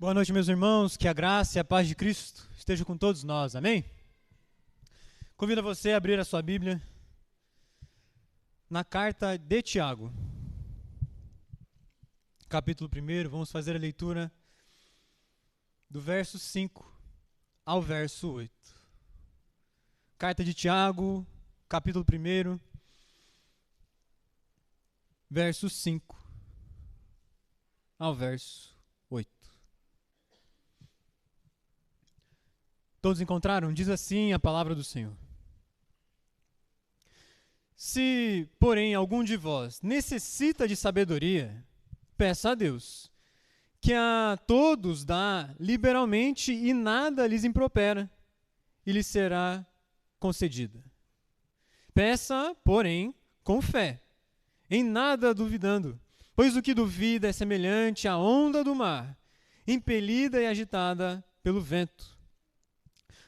Boa noite, meus irmãos, que a graça e a paz de Cristo esteja com todos nós, amém? Convido você a abrir a sua Bíblia na carta de Tiago, capítulo 1, vamos fazer a leitura do verso 5 ao verso 8. Carta de Tiago, capítulo 1, verso 5 ao verso 8. Todos encontraram? Diz assim a palavra do Senhor. Se, porém, algum de vós necessita de sabedoria, peça a Deus, que a todos dá liberalmente e nada lhes impropera, e lhes será concedida. Peça, porém, com fé, em nada duvidando, pois o que duvida é semelhante à onda do mar, impelida e agitada pelo vento.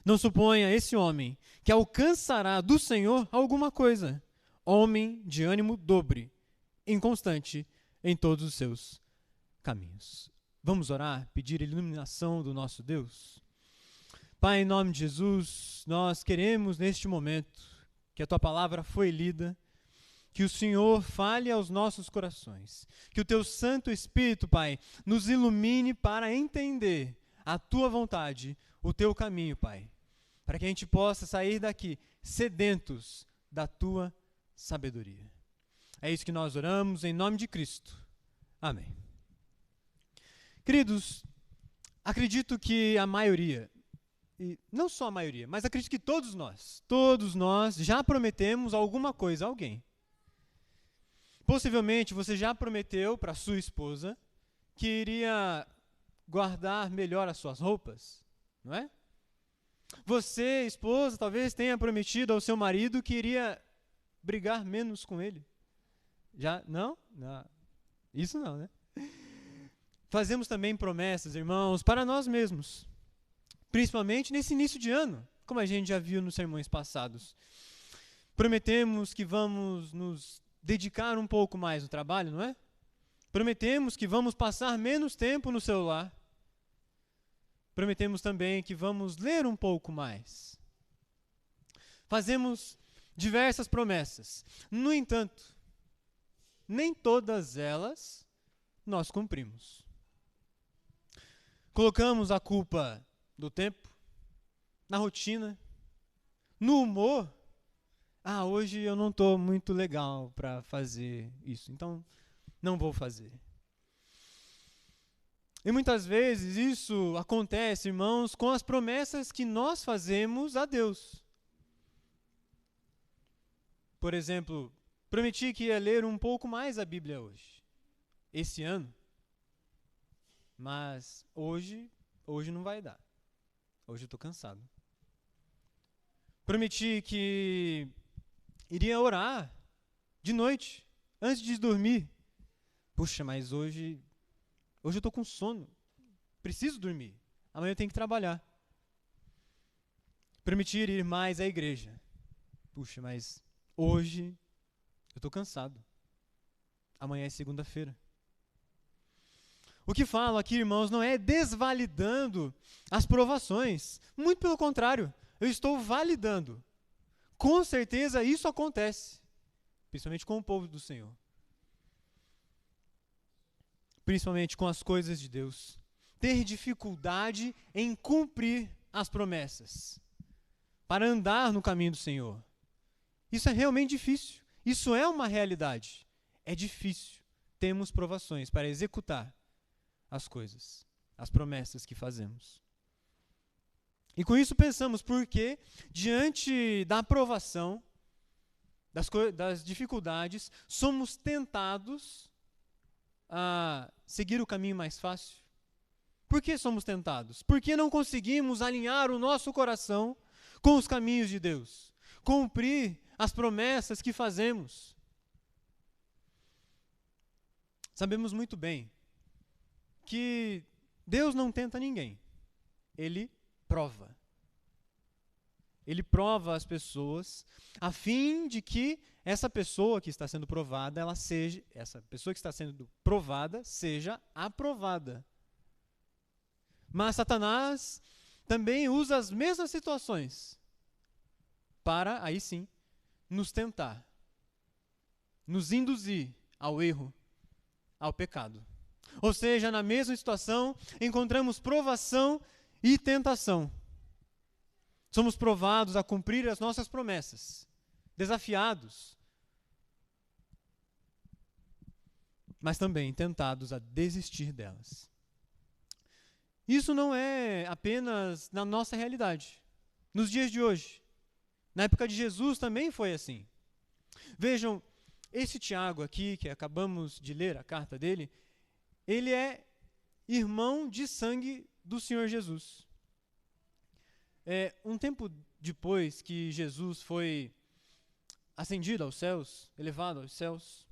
Não suponha esse homem que alcançará do Senhor alguma coisa. Homem de ânimo dobre, inconstante em todos os seus caminhos. Vamos orar, pedir a iluminação do nosso Deus? Pai, em nome de Jesus, nós queremos neste momento que a Tua palavra foi lida, que o Senhor fale aos nossos corações, que o Teu Santo Espírito, Pai, nos ilumine para entender a Tua vontade, o Teu caminho, Pai, para que a gente possa sair daqui sedentos da Tua sabedoria. É isso que nós oramos em nome de Cristo. Amém. Queridos, acredito que a maioria, e não só a maioria, mas acredito que todos nós já prometemos alguma coisa a alguém. Possivelmente você já prometeu para sua esposa que iria guardar melhor as suas roupas, não é? Você, esposa, talvez tenha prometido ao seu marido que iria brigar menos com ele. Já? Não? Não. Isso não, né? Fazemos também promessas, irmãos, para nós mesmos. Principalmente nesse início de ano, como a gente já viu nos sermões passados. Prometemos que vamos nos dedicar um pouco mais no trabalho, não é? Prometemos que vamos passar menos tempo no celular. Prometemos também que vamos ler um pouco mais. Fazemos diversas promessas. No entanto, nem todas elas nós cumprimos. Colocamos a culpa do tempo, na rotina, no humor. Hoje eu não estou muito legal para fazer isso, então não vou fazer. E muitas vezes isso acontece, irmãos, com as promessas que nós fazemos a Deus. Por exemplo, prometi que ia ler um pouco mais a Bíblia hoje, esse ano. Mas hoje não vai dar. Hoje eu estou cansado. Prometi que iria orar de noite, antes de dormir. Puxa, mas hoje eu estou com sono. Preciso dormir. Amanhã eu tenho que trabalhar. Prometi ir mais à igreja. Puxa, mas hoje eu estou cansado. Amanhã é segunda-feira. O que falo aqui, irmãos, não é desvalidando as provações. Muito pelo contrário, eu estou validando. Com certeza isso acontece, principalmente com o povo do Senhor. Principalmente com as coisas de Deus. Ter dificuldade em cumprir as promessas. Para andar no caminho do Senhor. Isso é realmente difícil. Isso é uma realidade. É difícil. Temos provações para executar as coisas, as promessas que fazemos. E com isso pensamos, porque diante da aprovação, das dificuldades, somos tentados a seguir o caminho mais fácil. Por que somos tentados? Porque não conseguimos alinhar o nosso coração com os caminhos de Deus, cumprir as promessas que fazemos. Sabemos muito bem que Deus não tenta ninguém. Ele prova. Ele prova as pessoas a fim de que essa pessoa que está sendo provada, essa pessoa que está sendo provada seja aprovada. Mas Satanás também usa as mesmas situações para, aí sim, nos tentar, nos induzir ao erro, ao pecado. Ou seja, na mesma situação, encontramos provação e tentação. Somos provados a cumprir as nossas promessas, desafiados, mas também tentados a desistir delas. Isso não é apenas na nossa realidade. Nos dias de hoje, na época de Jesus também foi assim. Vejam, esse Tiago aqui, que acabamos de ler a carta dele, ele é irmão de sangue do Senhor Jesus. Um tempo depois que Jesus foi ascendido aos céus, elevado aos céus,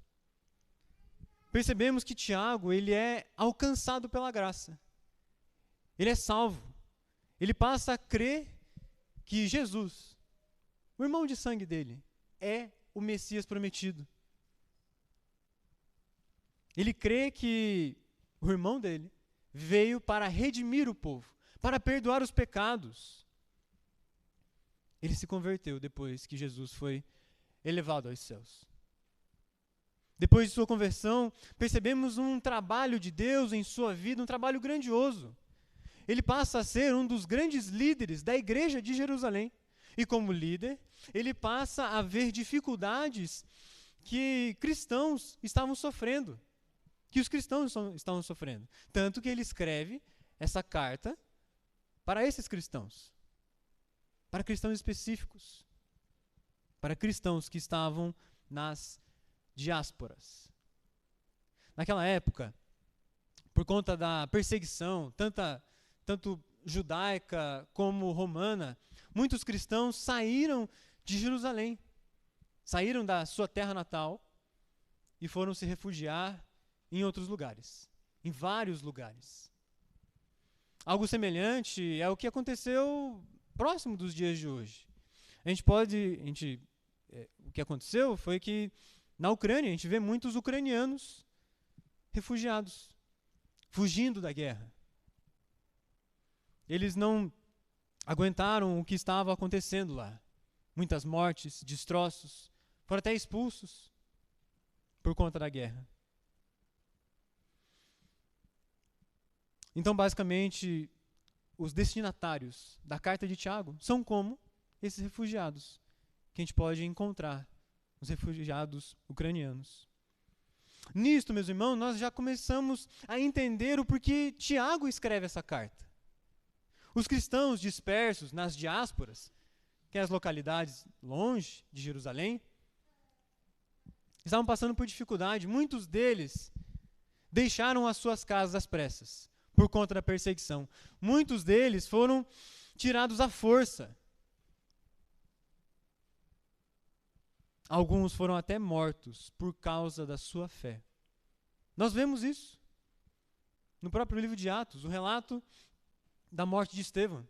percebemos que Tiago, ele é alcançado pela graça. Ele é salvo. Ele passa a crer que Jesus, o irmão de sangue dele, é o Messias prometido. Ele crê que o irmão dele veio para redimir o povo, para perdoar os pecados. Ele se converteu depois que Jesus foi elevado aos céus. Depois de sua conversão, percebemos um trabalho de Deus em sua vida, um trabalho grandioso. Ele passa a ser um dos grandes líderes da igreja de Jerusalém. E como líder, ele passa a ver dificuldades que cristãos estavam sofrendo, que os cristãos estavam sofrendo. Tanto que ele escreve essa carta para esses cristãos, para cristãos específicos, para cristãos que estavam nas diásporas. Naquela época, por conta da perseguição, tanto judaica como romana, muitos cristãos saíram de Jerusalém, saíram da sua terra natal e foram se refugiar em outros lugares, em vários lugares. Algo semelhante é o que aconteceu próximo dos dias de hoje. O que aconteceu foi que na Ucrânia a gente vê muitos ucranianos refugiados, fugindo da guerra. Eles não aguentaram o que estava acontecendo lá. Muitas mortes, destroços, foram até expulsos por conta da guerra. Então, basicamente, os destinatários da carta de Tiago são como esses refugiados que a gente pode encontrar, os refugiados ucranianos. Nisto, meus irmãos, nós já começamos a entender o porquê Tiago escreve essa carta. Os cristãos dispersos nas diásporas, que é as localidades longe de Jerusalém, estavam passando por dificuldade. Muitos deles deixaram as suas casas às pressas, por conta da perseguição. Muitos deles foram tirados à força. Alguns foram até mortos por causa da sua fé. Nós vemos isso no próprio livro de Atos, o relato da morte de Estevão.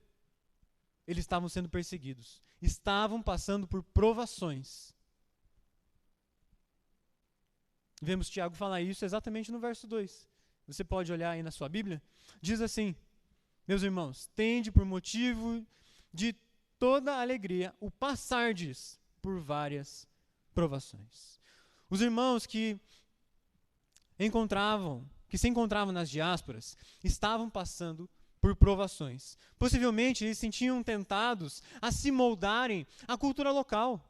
Eles estavam sendo perseguidos, estavam passando por provações. Vemos Tiago falar isso exatamente no verso 2. Você pode olhar aí na sua Bíblia. Diz assim: meus irmãos, tende por motivo de toda alegria o passardes por várias provações. Os irmãos que se encontravam nas diásporas, estavam passando por provações. Possivelmente eles se sentiam tentados a se moldarem à cultura local.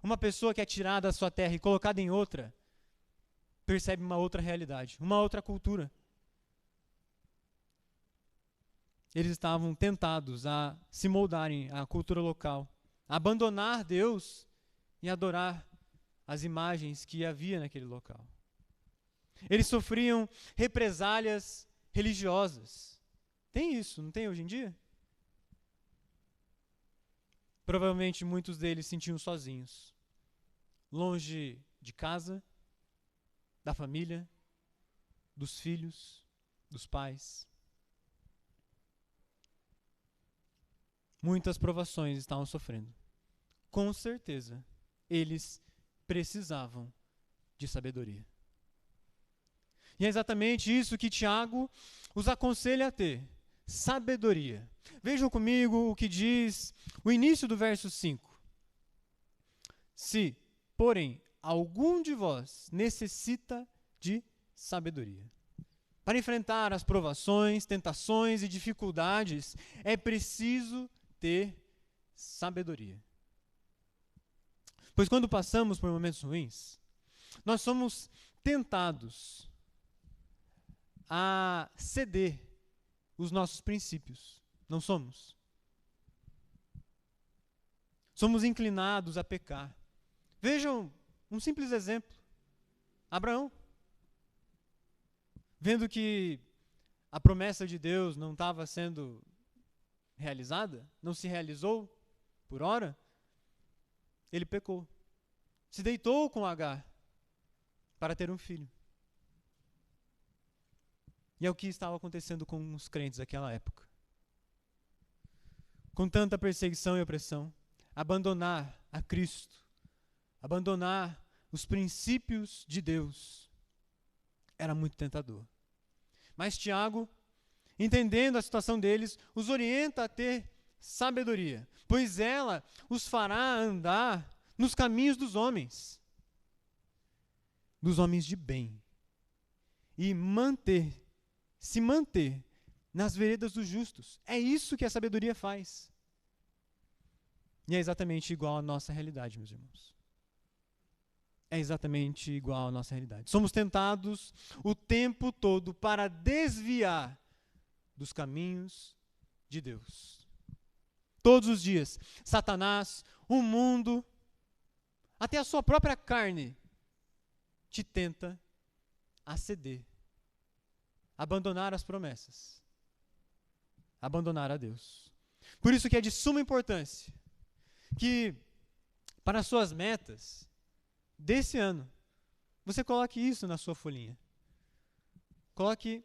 Uma pessoa que é tirada da sua terra e colocada em outra, percebe uma outra realidade, uma outra cultura. Eles estavam tentados a se moldarem à cultura local, a abandonar Deus e adorar as imagens que havia naquele local. Eles sofriam represálias religiosas. Tem isso, não tem hoje em dia? Provavelmente muitos deles se sentiam sozinhos, longe de casa, da família, dos filhos, dos pais. Muitas provações estavam sofrendo. Com certeza, eles precisavam de sabedoria. E é exatamente isso que Tiago os aconselha a ter: sabedoria. Vejam comigo o que diz o início do verso 5. Se, porém, algum de vós necessita de sabedoria. Para enfrentar as provações, tentações e dificuldades, é preciso ter sabedoria. Pois quando passamos por momentos ruins, nós somos tentados a ceder os nossos princípios. Não somos? Somos inclinados a pecar. Vejam um simples exemplo. Abraão. Vendo que a promessa de Deus não estava sendo realizada, não se realizou por hora, ele pecou. Se deitou com Agar para ter um filho. E é o que estava acontecendo com os crentes daquela época. Com tanta perseguição e opressão, abandonar a Cristo, abandonar os princípios de Deus, era muito tentador. Mas Tiago, entendendo a situação deles, os orienta a ter sabedoria, pois ela os fará andar nos caminhos dos homens de bem, e se manter nas veredas dos justos. É isso que a sabedoria faz. E é exatamente igual à nossa realidade, meus irmãos. É exatamente igual à nossa realidade. Somos tentados o tempo todo para desviar dos caminhos de Deus. Todos os dias, Satanás, o mundo, até a sua própria carne, te tenta a ceder, abandonar as promessas, abandonar a Deus. Por isso que é de suma importância que, para as suas metas desse ano, você coloque isso na sua folhinha. Coloque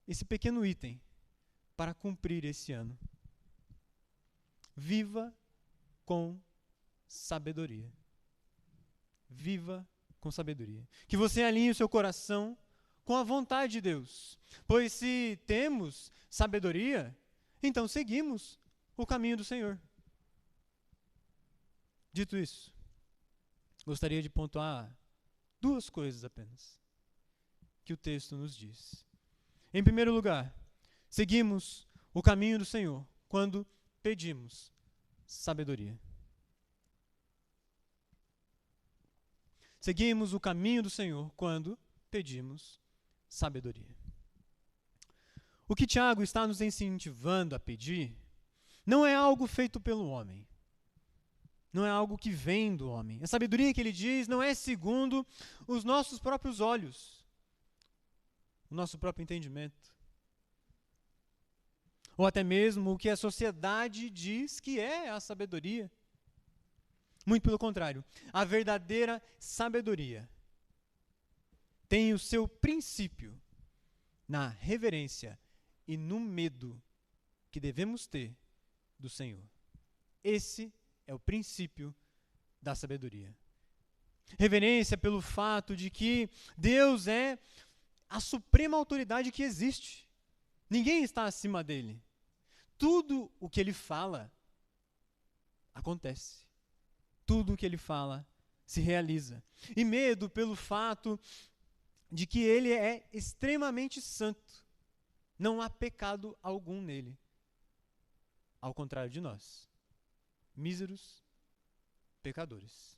esse pequeno item para cumprir esse ano. Viva com sabedoria. Viva com sabedoria. Que você alinhe o seu coração com a vontade de Deus. Pois se temos sabedoria, então seguimos o caminho do Senhor. Dito isso, gostaria de pontuar duas coisas apenas que o texto nos diz. Em primeiro lugar, seguimos o caminho do Senhor quando pedimos sabedoria. Seguimos o caminho do Senhor quando pedimos sabedoria. O que Tiago está nos incentivando a pedir não é algo feito pelo homem. Não é algo que vem do homem. A sabedoria que ele diz não é segundo os nossos próprios olhos, o nosso próprio entendimento. Ou até mesmo o que a sociedade diz que é a sabedoria. Muito pelo contrário. A verdadeira sabedoria tem o seu princípio na reverência e no medo que devemos ter do Senhor. Esse é o princípio da sabedoria. Reverência pelo fato de que Deus é a suprema autoridade que existe. Ninguém está acima dele. Tudo o que ele fala acontece. Tudo o que ele fala se realiza. E medo pelo fato de que ele é extremamente santo. Não há pecado algum nele. Ao contrário de nós, míseros pecadores.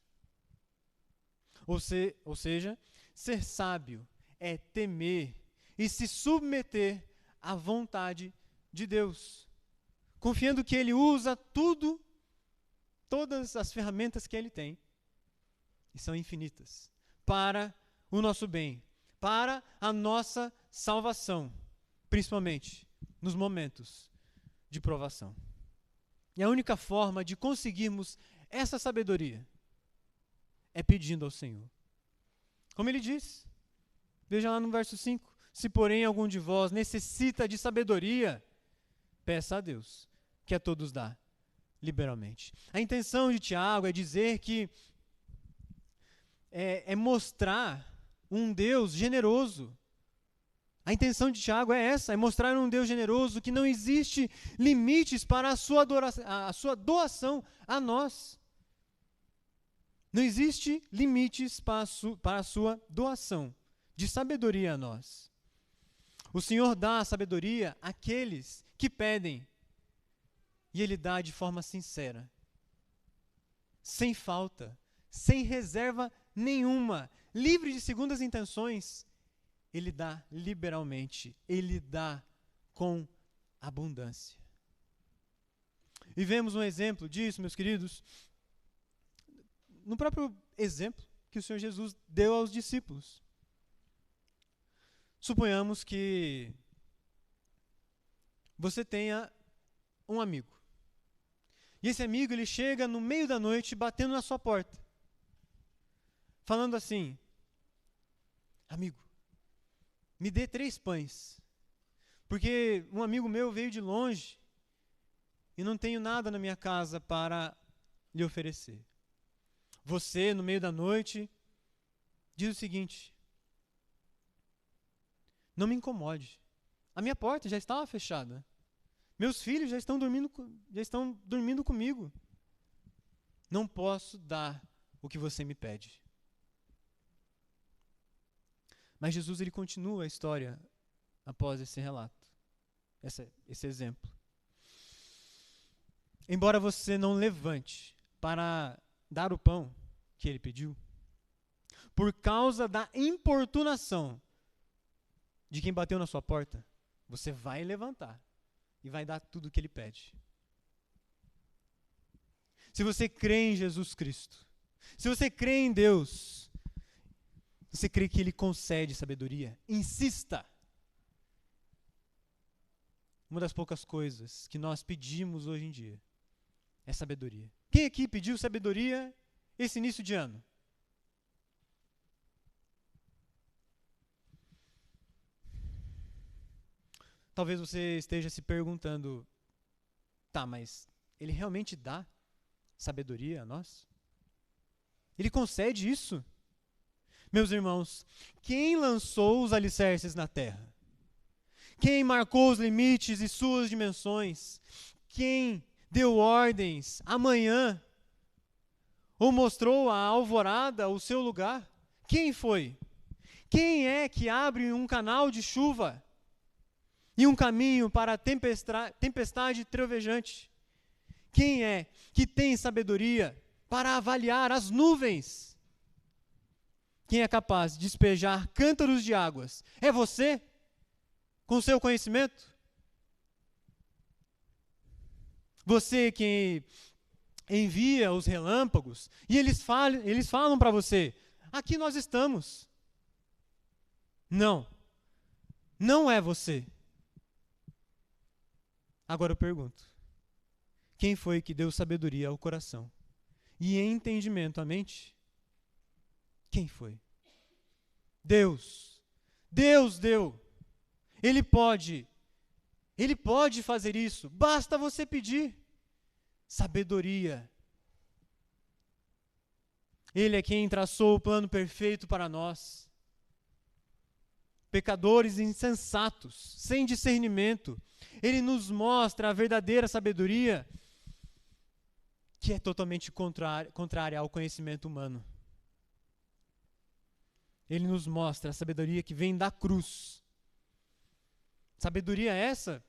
Ou seja, ser sábio é temer e se submeter à vontade de Deus, confiando que Ele usa todas as ferramentas que Ele tem, e são infinitas, para o nosso bem, para a nossa salvação, principalmente nos momentos de provação. E a única forma de conseguirmos essa sabedoria é pedindo ao Senhor. Como ele diz, veja lá no verso 5, se porém algum de vós necessita de sabedoria, peça a Deus, que a todos dá liberalmente. A intenção de Tiago é dizer que é mostrar um Deus generoso. A intenção de Tiago é essa, é mostrar um Deus generoso que não existe limites para a sua doação a nós. Não existe limites para a sua doação de sabedoria a nós. O Senhor dá a sabedoria àqueles que pedem, e Ele dá de forma sincera, sem falta, sem reserva nenhuma, livre de segundas intenções. Ele dá liberalmente, Ele dá com abundância. E vemos um exemplo disso, meus queridos, no próprio exemplo que o Senhor Jesus deu aos discípulos. Suponhamos que você tenha um amigo. E esse amigo, ele chega no meio da noite batendo na sua porta, falando assim: amigo, me dê 3 pães, porque um amigo meu veio de longe e não tenho nada na minha casa para lhe oferecer. Você, no meio da noite, diz o seguinte: não me incomode, a minha porta já estava fechada, meus filhos já estão dormindo comigo, não posso dar o que você me pede. Mas Jesus, ele continua a história após esse relato, esse exemplo. Embora você não levante para dar o pão que ele pediu, por causa da importunação de quem bateu na sua porta, você vai levantar e vai dar tudo o que ele pede. Se você crê em Jesus Cristo, se você crê em Deus, você crê que Ele concede sabedoria, insista. Uma das poucas coisas que nós pedimos hoje em dia é sabedoria. Quem aqui pediu sabedoria esse início de ano? Talvez você esteja se perguntando: tá, mas Ele realmente dá sabedoria a nós? Ele concede isso? Meus irmãos, quem lançou os alicerces na terra? Quem marcou os limites e suas dimensões? Quem deu ordens amanhã? Ou mostrou a alvorada o seu lugar? Quem foi? Quem é que abre um canal de chuva e um caminho para a tempestade trovejante? Quem é que tem sabedoria para avaliar as nuvens? Quem é capaz de despejar cântaros de águas? É você? Com seu conhecimento? Você que envia os relâmpagos e eles falam para você: aqui nós estamos. Não, não é você. Agora eu pergunto: quem foi que deu sabedoria ao coração e entendimento à mente? Quem foi? Deus. Deus deu. Ele pode fazer isso. Basta você pedir sabedoria. Ele é quem traçou o plano perfeito para nós. Pecadores insensatos, sem discernimento, Ele nos mostra a verdadeira sabedoria, que é totalmente contrária ao conhecimento humano. Ele nos mostra a sabedoria que vem da cruz. Sabedoria essa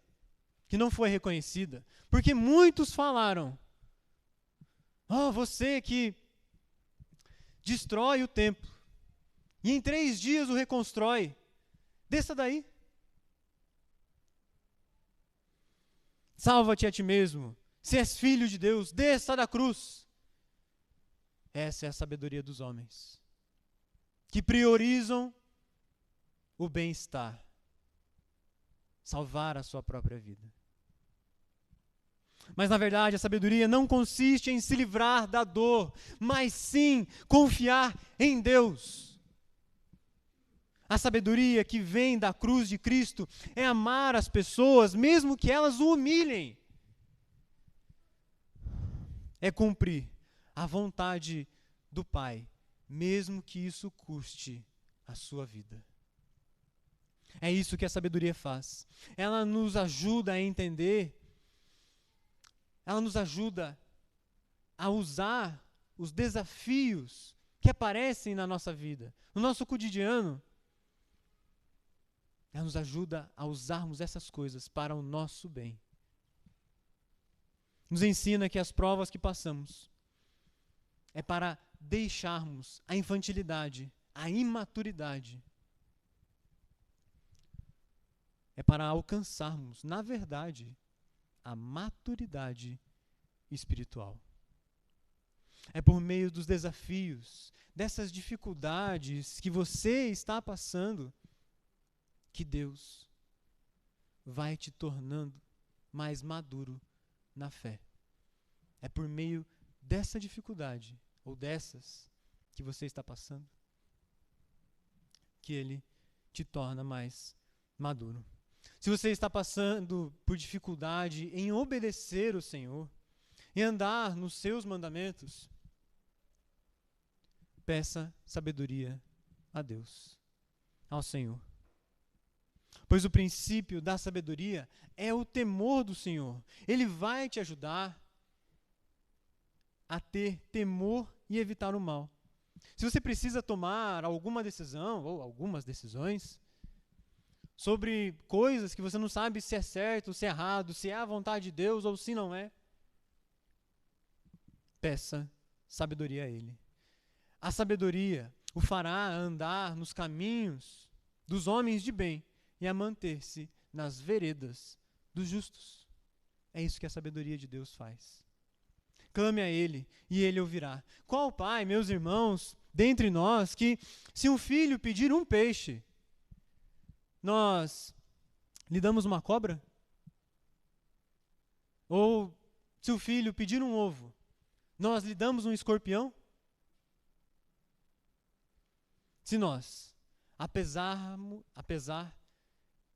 que não foi reconhecida, porque muitos falaram: oh, você que destrói o templo e em 3 dias o reconstrói, desça daí. Salva-te a ti mesmo, se és filho de Deus, desça da cruz. Essa é a sabedoria dos homens, que priorizam o bem-estar, salvar a sua própria vida. Mas, na verdade, a sabedoria não consiste em se livrar da dor, mas sim confiar em Deus. A sabedoria que vem da cruz de Cristo é amar as pessoas, mesmo que elas o humilhem. É cumprir a vontade do Pai, mesmo que isso custe a sua vida. É isso que a sabedoria faz. Ela nos ajuda a entender, ela nos ajuda a usar os desafios que aparecem na nossa vida, no nosso cotidiano. Ela nos ajuda a usarmos essas coisas para o nosso bem. Nos ensina que as provas que passamos é para deixarmos a infantilidade, a imaturidade. É para alcançarmos, na verdade, a maturidade espiritual. É por meio dos desafios, dessas dificuldades que você está passando, que Deus vai te tornando mais maduro na fé. É por meio dessa dificuldade, ou dessas que você está passando, que Ele te torna mais maduro. Se você está passando por dificuldade em obedecer o Senhor, em andar nos seus mandamentos, peça sabedoria a Deus, ao Senhor. Pois o princípio da sabedoria é o temor do Senhor. Ele vai te ajudar a ter temor e evitar o mal. Se você precisa tomar alguma decisão, ou algumas decisões, sobre coisas que você não sabe se é certo, se é errado, se é a vontade de Deus ou se não é, peça sabedoria a Ele. A sabedoria o fará andar nos caminhos dos homens de bem e a manter-se nas veredas dos justos. É isso que a sabedoria de Deus faz. Clame a Ele e Ele ouvirá. Qual pai, meus irmãos, dentre nós, que se um filho pedir um peixe, nós lhe damos uma cobra? Ou se o filho pedir um ovo, nós lhe damos um escorpião? Se nós, apesar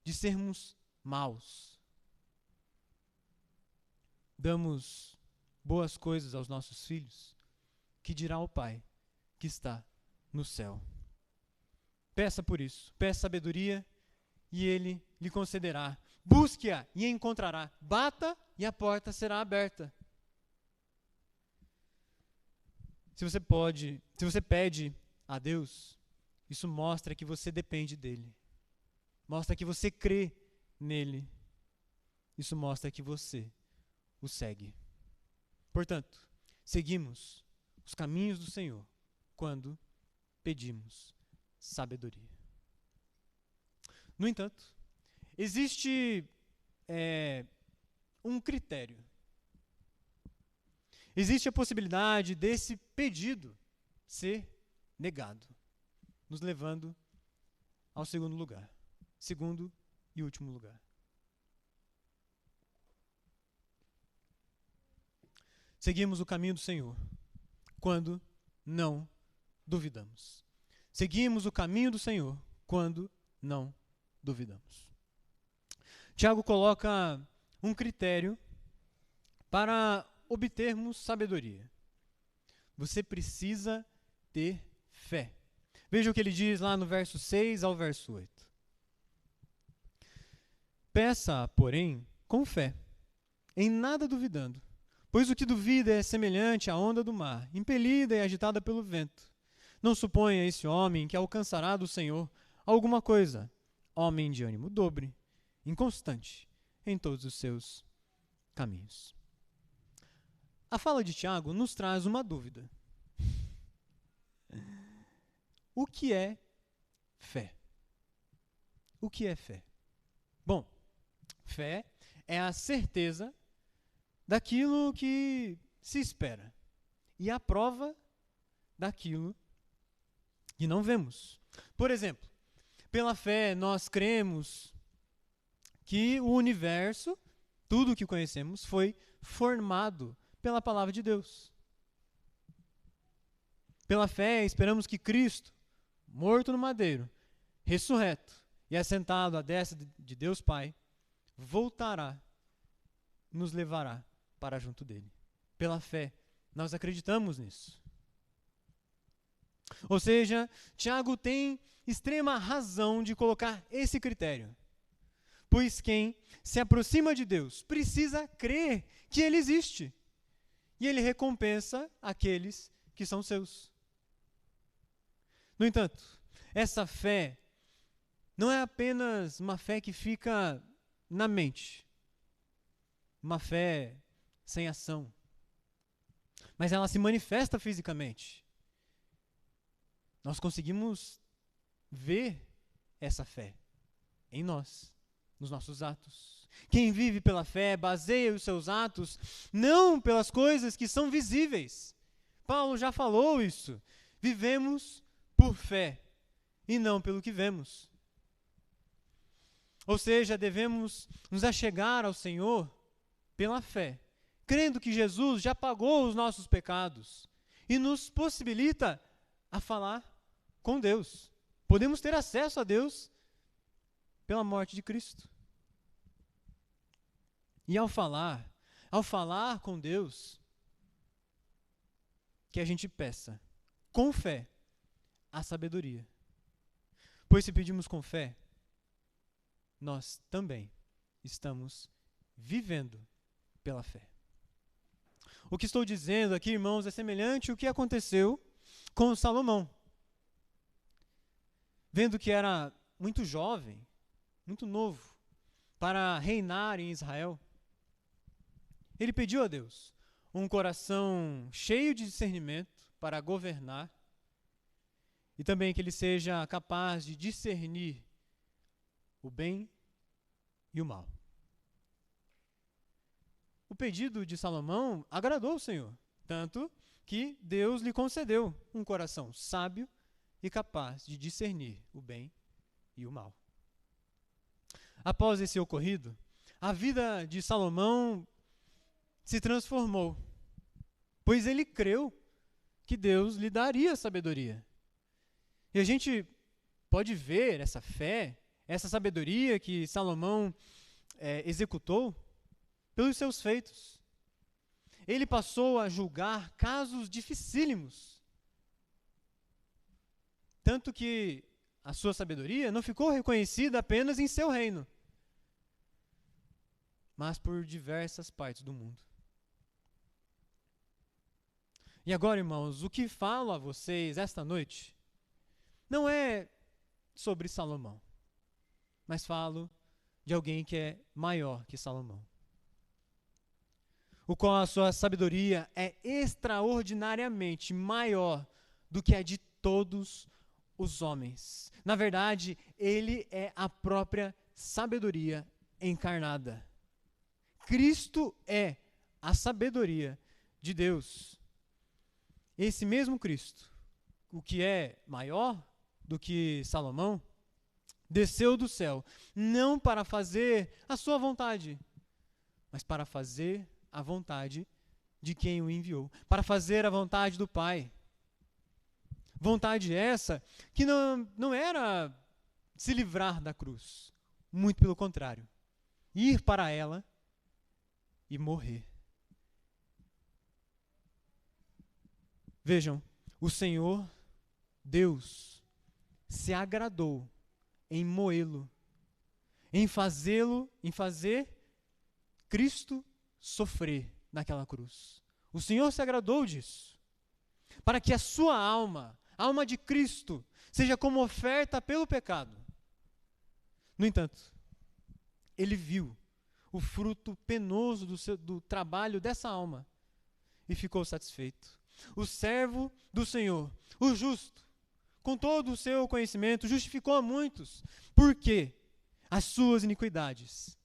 de sermos maus, damos boas coisas aos nossos filhos, que dirá o Pai que está no céu? Peça por isso, peça sabedoria e Ele lhe concederá. Busque-a e encontrará. Bata e a porta será aberta. Se você pede a Deus, isso mostra que você depende dEle. Mostra que você crê nele. Isso mostra que você o segue. Portanto, seguimos os caminhos do Senhor quando pedimos sabedoria. No entanto, existe um critério. Existe a possibilidade desse pedido ser negado, nos levando ao segundo lugar. Segundo e último lugar. Seguimos o caminho do Senhor quando não duvidamos. Seguimos o caminho do Senhor quando não duvidamos. Tiago coloca um critério para obtermos sabedoria. Você precisa ter fé. Veja o que ele diz lá no verso 6 ao verso 8. Peça, porém, com fé, em nada duvidando, pois o que duvida é semelhante à onda do mar, impelida e agitada pelo vento. Não suponha esse homem que alcançará do Senhor alguma coisa, homem de ânimo dobre, inconstante em todos os seus caminhos. A fala de Tiago nos traz uma dúvida. O que é fé? O que é fé? Bom, fé é a certeza daquilo que se espera e a prova daquilo que não vemos. Por exemplo, pela fé nós cremos que o universo, tudo o que conhecemos, foi formado pela palavra de Deus. Pela fé esperamos que Cristo, morto no madeiro, ressurreto e assentado à destra de Deus Pai, voltará, nos levará para junto dele. Pela fé, nós acreditamos nisso. Ou seja, Tiago tem extrema razão de colocar esse critério. Pois quem se aproxima de Deus precisa crer que Ele existe. E Ele recompensa aqueles que são seus. No entanto, essa fé não é apenas uma fé que fica na mente, uma fé sem ação, mas ela se manifesta fisicamente. Nós conseguimos ver essa fé em nós, nos nossos atos. Quem vive pela fé baseia os seus atos não pelas coisas que são visíveis. Paulo já falou isso. Vivemos por fé e não pelo que vemos. Ou seja, devemos nos achegar ao Senhor pela fé, crendo que Jesus já pagou os nossos pecados e nos possibilita a falar com Deus. Podemos ter acesso a Deus pela morte de Cristo. E ao falar com Deus, que a gente peça com fé a sabedoria. Pois se pedimos com fé, nós também estamos vivendo pela fé. O que estou dizendo aqui, irmãos, é semelhante ao que aconteceu com Salomão. Vendo que era muito jovem, muito novo, para reinar em Israel, ele pediu a Deus um coração cheio de discernimento para governar e também que ele seja capaz de discernir o bem e o mal. O pedido de Salomão agradou o Senhor, tanto que Deus lhe concedeu um coração sábio e capaz de discernir o bem e o mal. Após esse ocorrido, a vida de Salomão se transformou, pois ele creu que Deus lhe daria sabedoria. E a gente pode ver essa fé, essa sabedoria que Salomão executou pelos seus feitos. Ele passou a julgar casos dificílimos, tanto que a sua sabedoria não ficou reconhecida apenas em seu reino, mas por diversas partes do mundo. E agora, irmãos, o que falo a vocês esta noite não é sobre Salomão, mas falo de alguém que é maior que Salomão, o qual a sua sabedoria é extraordinariamente maior do que a de todos os homens. Na verdade, ele é a própria sabedoria encarnada. Cristo é a sabedoria de Deus. Esse mesmo Cristo, o que é maior do que Salomão, desceu do céu, não para fazer a sua vontade, mas para fazer a vontade de quem o enviou, para fazer a vontade do Pai. Vontade essa que não era se livrar da cruz, muito pelo contrário, ir para ela e morrer. Vejam, o Senhor, Deus, se agradou em moê-lo, em fazer Cristo sofrer naquela cruz. O Senhor se agradou disso, para que a sua alma, a alma de Cristo, seja como oferta pelo pecado. No entanto, ele viu o fruto penoso do trabalho dessa alma e ficou satisfeito. O servo do Senhor, o justo, com todo o seu conhecimento, justificou a muitos, porque as suas iniquidades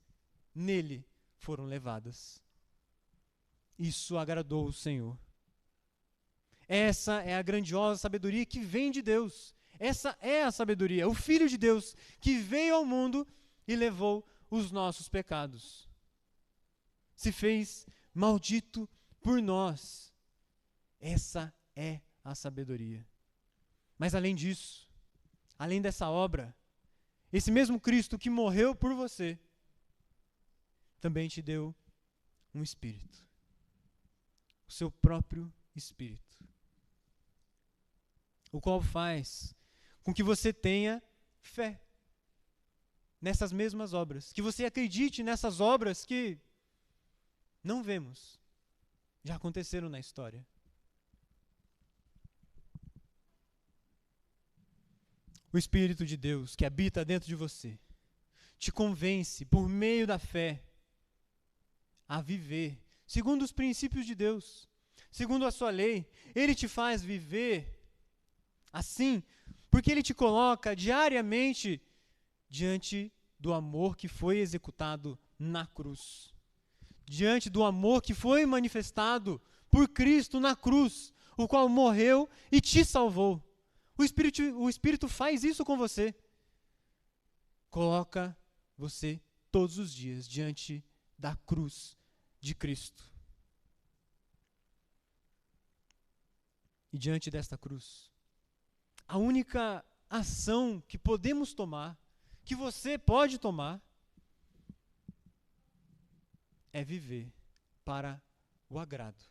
nele foram levadas. Isso agradou o Senhor. Essa é a grandiosa sabedoria que vem de Deus. Essa é a sabedoria, o Filho de Deus que veio ao mundo e levou os nossos pecados. Se fez maldito por nós. Essa é a sabedoria. Mas além disso, além dessa obra, esse mesmo Cristo que morreu por você, também te deu um Espírito. O seu próprio Espírito. o qual faz com que você tenha fé nessas mesmas obras, que você acredite nessas obras que não vemos, já aconteceram na história. O Espírito de Deus que habita dentro de você te convence por meio da fé a viver segundo os princípios de Deus, segundo a sua lei. Ele te faz viver assim, porque ele te coloca diariamente diante do amor que foi executado na cruz, diante do amor que foi manifestado por Cristo na cruz, o qual morreu e te salvou. O Espírito faz isso com você. Coloca você todos os dias diante da cruz de Cristo. E diante desta cruz, a única ação que podemos tomar, que você pode tomar, é viver para o agrado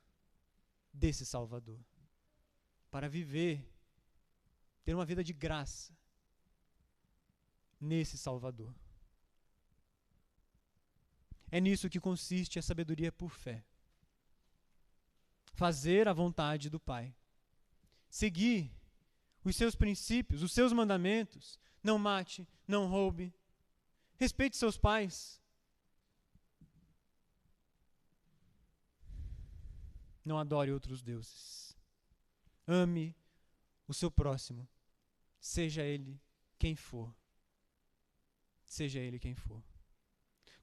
desse Salvador. Para viver, ter uma vida de graça nesse Salvador. É nisso que consiste a sabedoria por fé. Fazer a vontade do Pai. Seguir os seus princípios, os seus mandamentos. Não mate, não roube. Respeite seus pais. Não adore outros deuses. Ame o seu próximo, seja ele quem for. Seja ele quem for.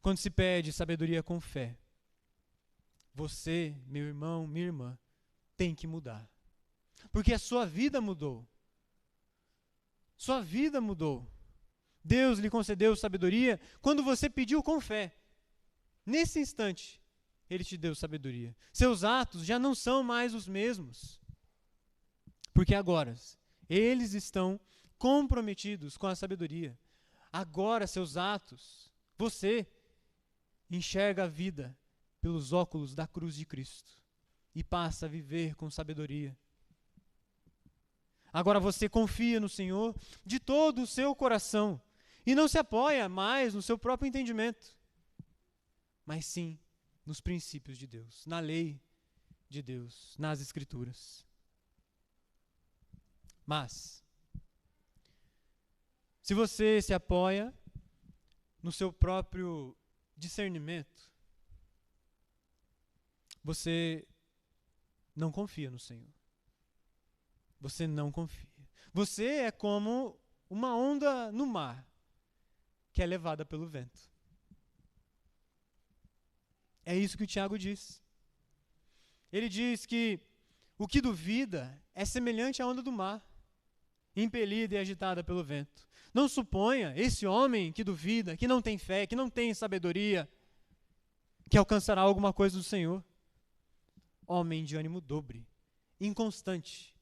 Quando se pede sabedoria com fé, você, meu irmão, minha irmã, tem que mudar. Porque a sua vida mudou. Sua vida mudou. Deus lhe concedeu sabedoria quando você pediu com fé. Nesse instante, Ele te deu sabedoria. Seus atos já não são mais os mesmos. Porque agora, eles estão comprometidos com a sabedoria. Agora, seus atos, você enxerga a vida pelos óculos da cruz de Cristo e passa a viver com sabedoria. Agora você confia no Senhor de todo o seu coração e não se apoia mais no seu próprio entendimento, mas sim nos princípios de Deus, na lei de Deus, nas Escrituras. Mas, se você se apoia no seu próprio discernimento, você não confia no Senhor. Você não confia. Você é como uma onda no mar que é levada pelo vento. É isso que o Tiago diz. Ele diz que o que duvida é semelhante à onda do mar, impelida e agitada pelo vento. Não suponha esse homem que duvida, que não tem fé, que não tem sabedoria, que alcançará alguma coisa do Senhor. Homem de ânimo dobre, inconstante,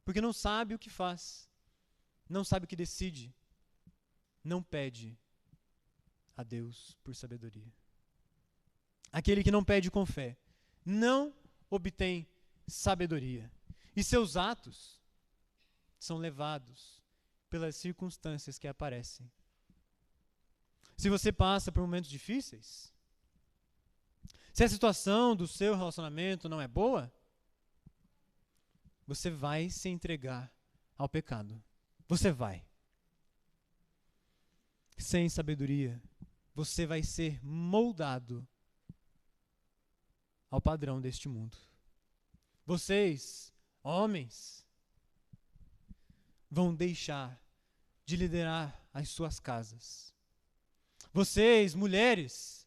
porque não sabe o que faz, não sabe o que decide, não pede a Deus por sabedoria. Aquele que não pede com fé não obtém sabedoria, e seus atos são levados pelas circunstâncias que aparecem. Se você passa por momentos difíceis, se a situação do seu relacionamento não é boa, você vai se entregar ao pecado. Você vai. Sem sabedoria, você vai ser moldado ao padrão deste mundo. Vocês, homens, vão deixar de liderar as suas casas. Vocês, mulheres,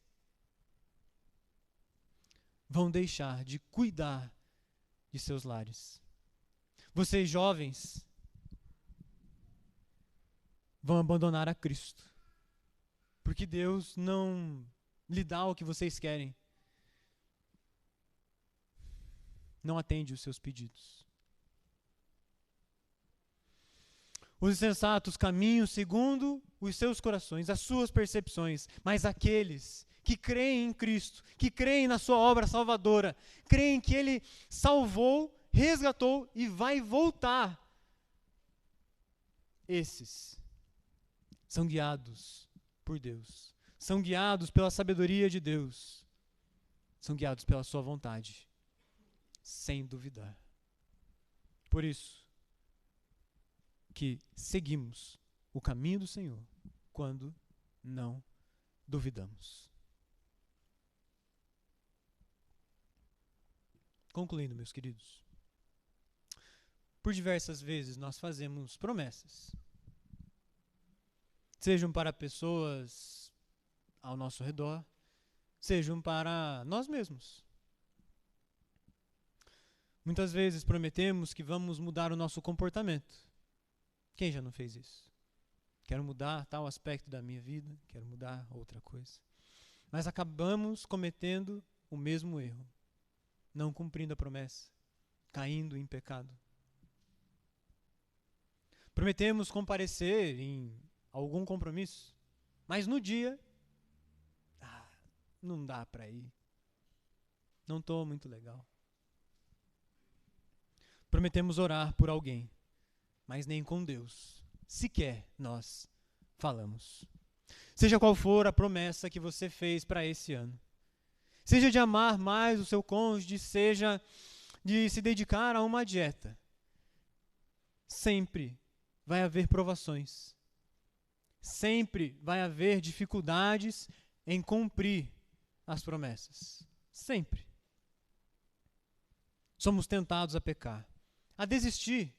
vão deixar de cuidar de seus lares. Vocês, jovens, vão abandonar a Cristo, porque Deus não lhe dá o que vocês querem. Não atende os seus pedidos. Os insensatos caminham segundo os seus corações, as suas percepções, mas aqueles que creem em Cristo, que creem na sua obra salvadora, creem que Ele salvou, resgatou e vai voltar esses são guiados por Deus, são guiados pela sabedoria de Deus, são guiados pela sua vontade, sem duvidar. Por isso que seguimos o caminho do Senhor quando não duvidamos. Concluindo, meus queridos, por diversas vezes nós fazemos promessas, sejam para pessoas ao nosso redor, sejam para nós mesmos. Muitas vezes prometemos que vamos mudar o nosso comportamento. Quem já não fez isso? Quero mudar tal aspecto da minha vida, quero mudar outra coisa. Mas acabamos cometendo o mesmo erro, não cumprindo a promessa, caindo em pecado. Prometemos comparecer em algum compromisso, mas no dia, não dá para ir. Não estou muito legal. Prometemos orar por alguém, mas nem com Deus sequer nós falamos. Seja qual for a promessa que você fez para esse ano, seja de amar mais o seu cônjuge, seja de se dedicar a uma dieta, sempre vai haver provações. Sempre vai haver dificuldades em cumprir as promessas. Sempre. Somos tentados a pecar, a desistir,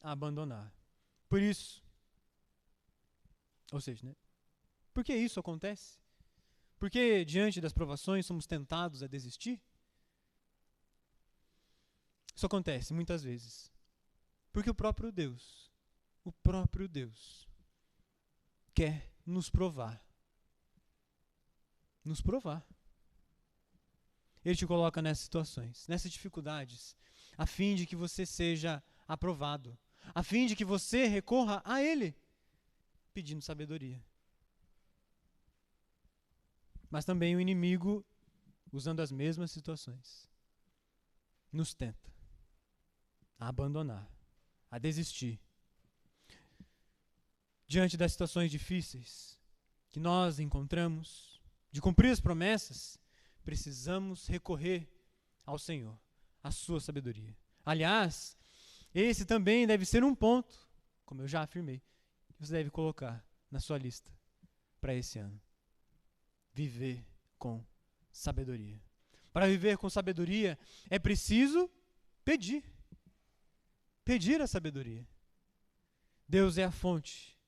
a abandonar. Por isso, ou seja, né? Por que isso acontece? Porque diante das provações somos tentados a desistir? Isso acontece muitas vezes porque o próprio Deus quer nos provar. Nos provar. Ele te coloca nessas situações, nessas dificuldades, a fim de que você seja aprovado, a fim de que você recorra a Ele, pedindo sabedoria. Mas também o inimigo, usando as mesmas situações, nos tenta a abandonar, a desistir. Diante das situações difíceis que nós encontramos, de cumprir as promessas, precisamos recorrer ao Senhor, à sua sabedoria. Aliás, esse também deve ser um ponto, como eu já afirmei, que você deve colocar na sua lista para esse ano. Viver com sabedoria. Para viver com sabedoria é preciso pedir. Pedir a sabedoria. Deus é a fonte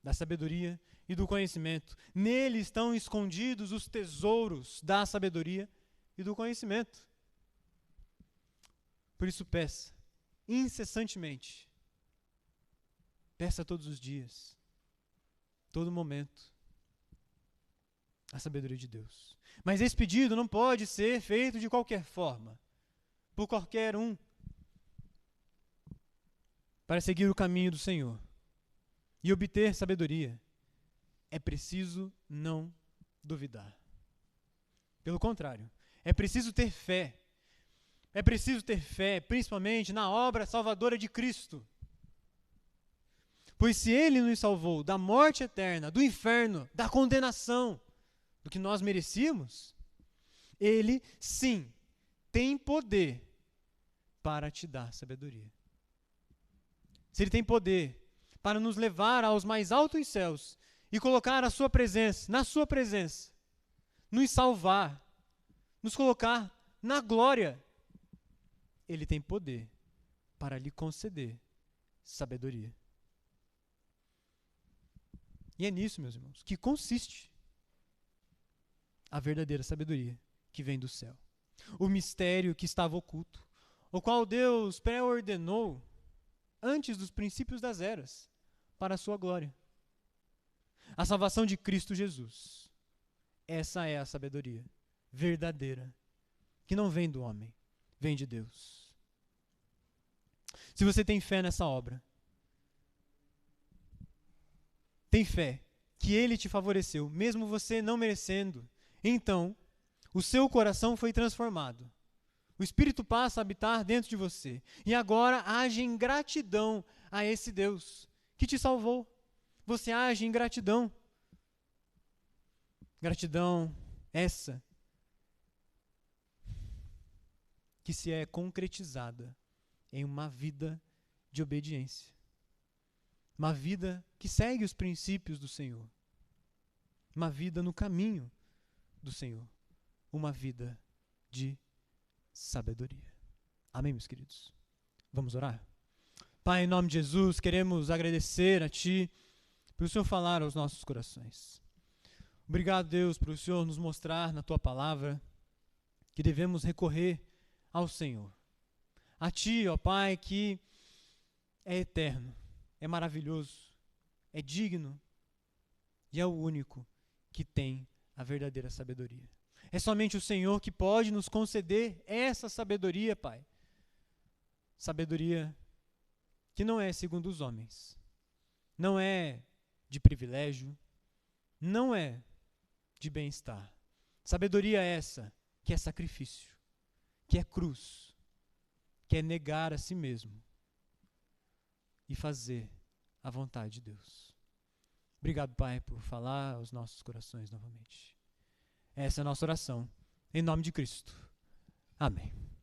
da sabedoria e do conhecimento. Nele estão escondidos os tesouros da sabedoria e do conhecimento. Por isso peça, incessantemente. Peça todos os dias, todo momento, a sabedoria de Deus. Mas esse pedido não pode ser feito de qualquer forma, por qualquer um. Para seguir o caminho do Senhor e obter sabedoria, é preciso não duvidar. Pelo contrário, é preciso ter fé. É preciso ter fé, principalmente na obra salvadora de Cristo. Pois se Ele nos salvou da morte eterna, do inferno, da condenação, do que nós merecíamos, Ele, sim, tem poder para te dar sabedoria. Se Ele tem poder para nos levar aos mais altos céus e colocar a sua presença, na sua presença, nos salvar, nos colocar na glória, Ele tem poder para lhe conceder sabedoria. E é nisso, meus irmãos, que consiste a verdadeira sabedoria que vem do céu. O mistério que estava oculto, o qual Deus pré-ordenou antes dos princípios das eras, para a sua glória. A salvação de Cristo Jesus. Essa é a sabedoria verdadeira, que não vem do homem, vem de Deus. Se você tem fé nessa obra, tem fé que Ele te favoreceu, mesmo você não merecendo, então o seu coração foi transformado. O Espírito passa a habitar dentro de você. E agora age em gratidão a esse Deus que te salvou. Você age em gratidão. Gratidão essa que se é concretizada em uma vida de obediência. Uma vida que segue os princípios do Senhor. Uma vida no caminho do Senhor. Uma vida de sabedoria. Amém, meus queridos? Vamos orar? Pai, em nome de Jesus, queremos agradecer a Ti por o Senhor falar aos nossos corações. Obrigado, Deus, por o Senhor nos mostrar na Tua palavra que devemos recorrer ao Senhor. A Ti, ó Pai, que é eterno, é maravilhoso, é digno e é o único que tem a verdadeira sabedoria. É somente o Senhor que pode nos conceder essa sabedoria, Pai. Sabedoria que não é segundo os homens, não é de privilégio, não é de bem-estar. Sabedoria essa que é sacrifício, que é cruz, que é negar a si mesmo e fazer a vontade de Deus. Obrigado, Pai, por falar aos nossos corações novamente. Essa é a nossa oração, em nome de Cristo. Amém.